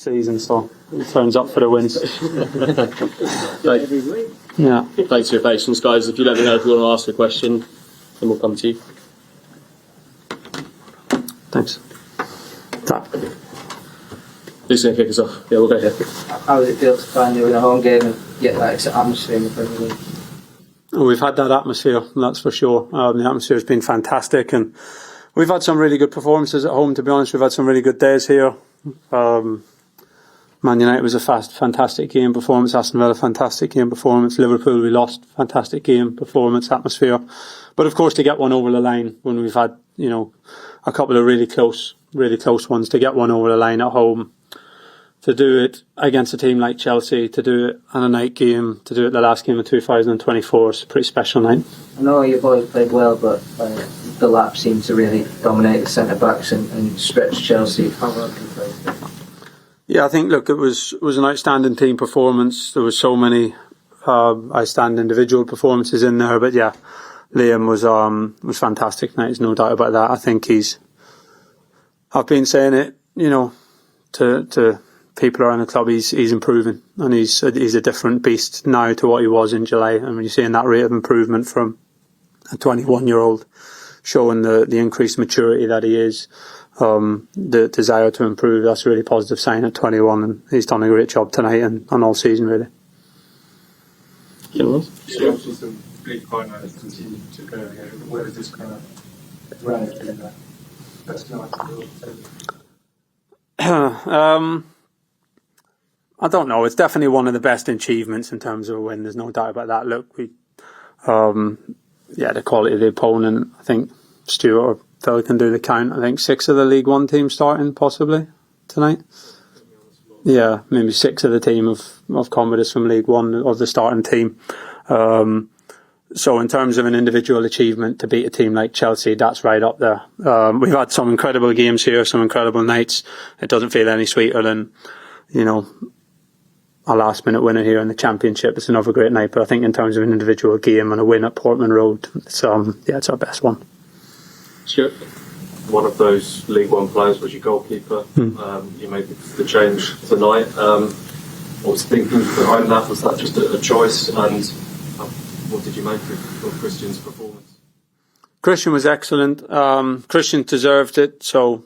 season, so he turns up for the wins. Yeah. Thanks for your patience, guys. If you let me know if you want to ask a question, then we'll come to you. Thanks. Who's going to kick us off? Yeah, we'll go here. How does it feel to finally win a home game and get that atmosphere in the Premier League? We've had that atmosphere, that's for sure. The atmosphere has been fantastic, and we've had some really good performances at home, to be honest. We've had some really good days here. Man United was a fantastic game performance. Aston Villa, fantastic game performance. Liverpool, we lost, fantastic game performance, atmosphere. But of course, to get one over the line when we've had, a couple of really close ones, to get one over the line at home, to do it against a team like Chelsea, to do it on a night game, to do it the last game of 2024, it's a pretty special night. I know your boys played well, but Delap seemed to really dominate the centre-backs and stretch Chelsea. How well did you play? Yeah, I think, look, it was an outstanding team performance. There was so many outstanding individual performances in there, but yeah, Liam was fantastic tonight, there's no doubt about that. I think I've been saying it, to people around the club, he's improving, and he's a different beast now to what he was in July. And when you're seeing that rate of improvement from a 21-year-old, showing the increased maturity that he is, the desire to improve, that's a really positive sign at 21, and he's done a great job tonight and all season, really. Obviously some big finals continue to go here. Where does this kind of run in that? That's not I don't know. It's definitely one of the best achievements in terms of a win. There's no doubt about that. Look, the quality of the opponent. I think Stuart or Phil can do the count. I think 6 of the League One teams starting possibly tonight. Yeah, maybe 6 of the team of comrades from League One of the starting team. So in terms of an individual achievement to beat a team like Chelsea, that's right up there. We've had some incredible games here, some incredible nights. It doesn't feel any sweeter than, a last minute winner here in the Championship. It's another great night, but I think in terms of an individual game and a win at Portman Road, it's our best one. Sure. One of those League One players was your goalkeeper. You made the change tonight. What was thinking behind that? Was that just a choice? And what did you make of Christian's performance? Christian was excellent. Christian deserved it. So,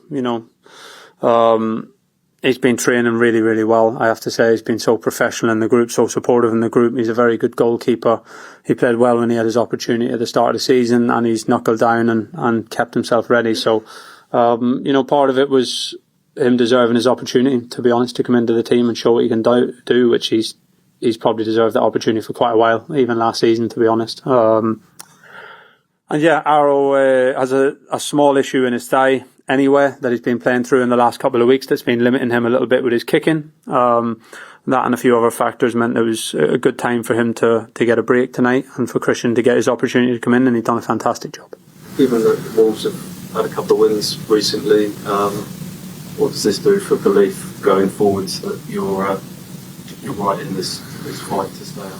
he's been training really, really well. I have to say, he's been so professional in the group, so supportive in the group. He's a very good goalkeeper. He played well when he had his opportunity at the start of the season, and he's knuckled down and kept himself ready. So, part of it was him deserving his opportunity, to be honest, to come into the team and show what he can do, which he's probably deserved that opportunity for quite a while, even last season, to be honest. And yeah, Arrow has a small issue in his thigh anyway that he's been playing through in the last couple of weeks that's been limiting him a little bit with his kicking. That and a few other factors meant it was a good time for him to get a break tonight and for Christian to get his opportunity to come in, and he's done a fantastic job. Given that the Wolves have had a couple of wins recently, what does this do for belief going forwards that you're right in this fight to stay up?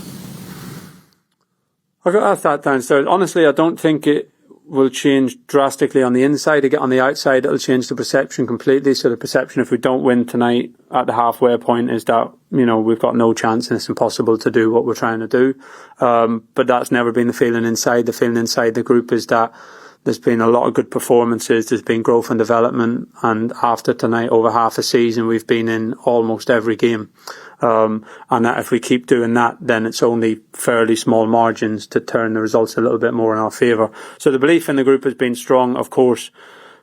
I got asked that downstairs. Honestly, I don't think it will change drastically on the inside. To get on the outside, it'll change the perception completely. So the perception, if we don't win tonight at the halfway point, is that, we've got no chance and it's impossible to do what we're trying to do. But that's never been the feeling inside. The feeling inside the group is that there's been a lot of good performances, there's been growth and development, and after tonight, over half a season, we've been in almost every game. And that if we keep doing that, then it's only fairly small margins to turn the results a little bit more in our favour. So the belief in the group has been strong. Of course,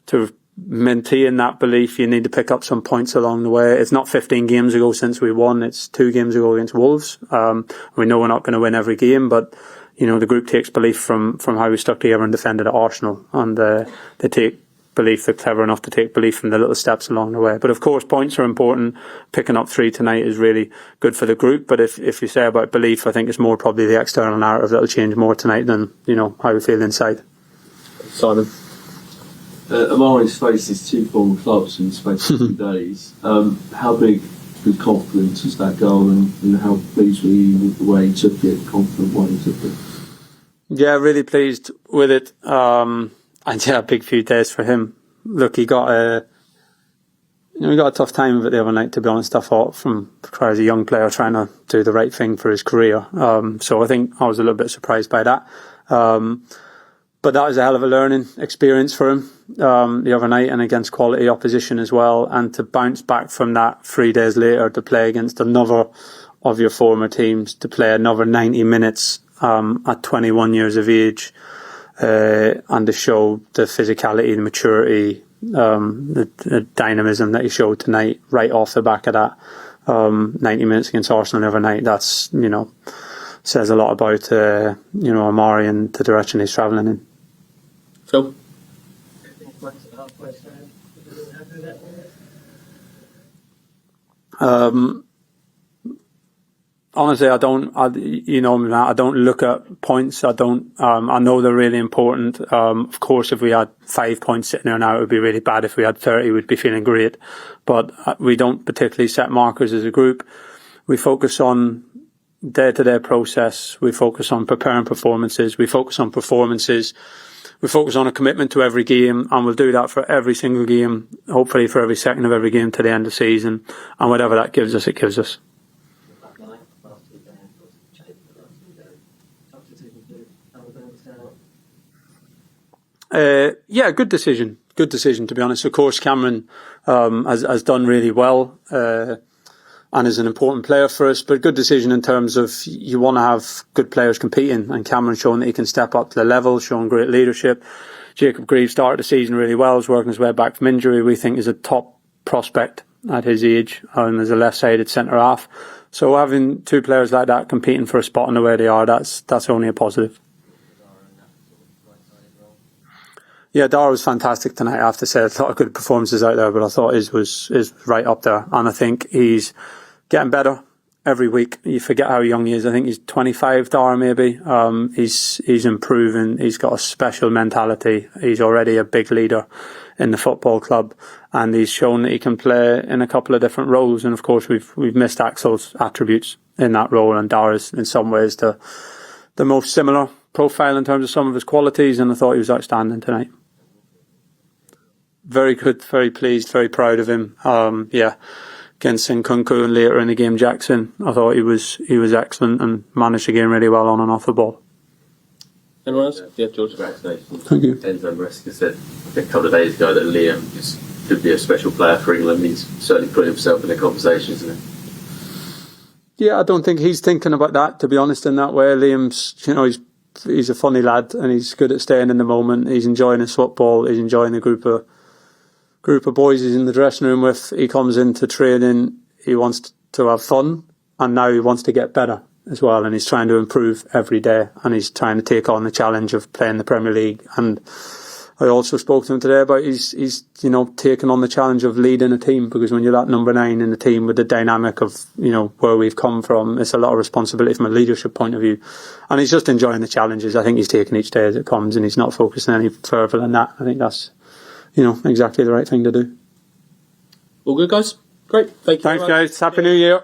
to maintain that belief, you need to pick up some points along the way. It's not 15 games ago since we won, it's 2 games ago against Wolves. We know we're not going to win every game, but the group takes belief from how we stuck together and defended at Arsenal, and they take belief, they're clever enough to take belief from the little steps along the way. But of course, points are important. Picking up 3 tonight is really good for the group, but if you say about belief, I think it's more probably the external narrative that'll change more tonight than how we feel inside. Simon. Omari's faced his 2 former clubs in the space of 2 days. How big with confidence is that goal, and how pleased were you with the way he took it, confident way he took it? Yeah, really pleased with it. And yeah, a big few days for him. Look, he got we got a tough time of it the other night, to be honest. I thought, from as a young player trying to do the right thing for his career. So I think I was a little bit surprised by that. But that was a hell of a learning experience for him the other night, and against quality opposition as well. And to bounce back from that 3 days later to play against another of your former teams, to play another 90 minutes at 21 years of age, and to show the physicality, the maturity, the dynamism that he showed tonight right off the back of that 90 minutes against Arsenal the other night. That's, says a lot about Omari and the direction he's travelling in. Phil? Honestly, I don't look at points. I know they're really important. Of course, if we had 5 points sitting there now, it would be really bad. If we had 30, we'd be feeling great. But we don't particularly set markers as a group. We focus on day-to-day process. We focus on preparing performances. We focus on performances. We focus on a commitment to every game, and we'll do that for every single game, hopefully for every second of every game to the end of the season. And whatever that gives us, it gives us. Good decision. Good decision, to be honest. Of course, Cameron has done really well and is an important player for us, but good decision in terms of you want to have good players competing, and Cameron showing that he can step up to the level, showing great leadership. Jacob Greaves started the season really well, is working his way back from injury. We think is a top prospect at his age, and as a left-sided centre-half. So having two players like that competing for a spot in the way they are, that's only a positive. Yeah, Dara was fantastic tonight. I have to say, a lot of good performances out there, but I thought his was right up there. And I think he's getting better every week. You forget how young he is. I think he's 25, Dara, maybe. He's improving. He's got a special mentality. He's already a big leader in the football club, and he's shown that he can play in a couple of different roles. And of course, we've missed Axel's attributes in that role, and Dara's in some ways the most similar profile in terms of some of his qualities. And I thought he was outstanding tonight. Very good, very pleased, very proud of him. Against Nkunku and later in the game Jackson, I thought he was excellent and managed the game really well on and off the ball. Anyone else? Yeah, George. Congratulations. Thank you. Enzo Maresca said a couple of days ago that Liam could be a special player for England. He's certainly put himself in the conversation, isn't he? Yeah, I don't think he's thinking about that, to be honest, in that way. Liam's, he's a funny lad, and he's good at staying in the moment. He's enjoying his football. He's enjoying the group of boys he's in the dressing room with. He comes into training, he wants to have fun, and now he wants to get better as well, and he's trying to improve every day, and he's trying to take on the challenge of playing the Premier League. And I also spoke to him today about he's taking on the challenge of leading a team, because when you're that number 9 in the team with the dynamic of where we've come from, it's a lot of responsibility from a leadership point of view, and he's just enjoying the challenges. I think he's taking each day as it comes, and he's not focusing any further than that. I think that's exactly the right thing to do. All good, guys? Great. Thank you. Thanks, guys. Happy New Year.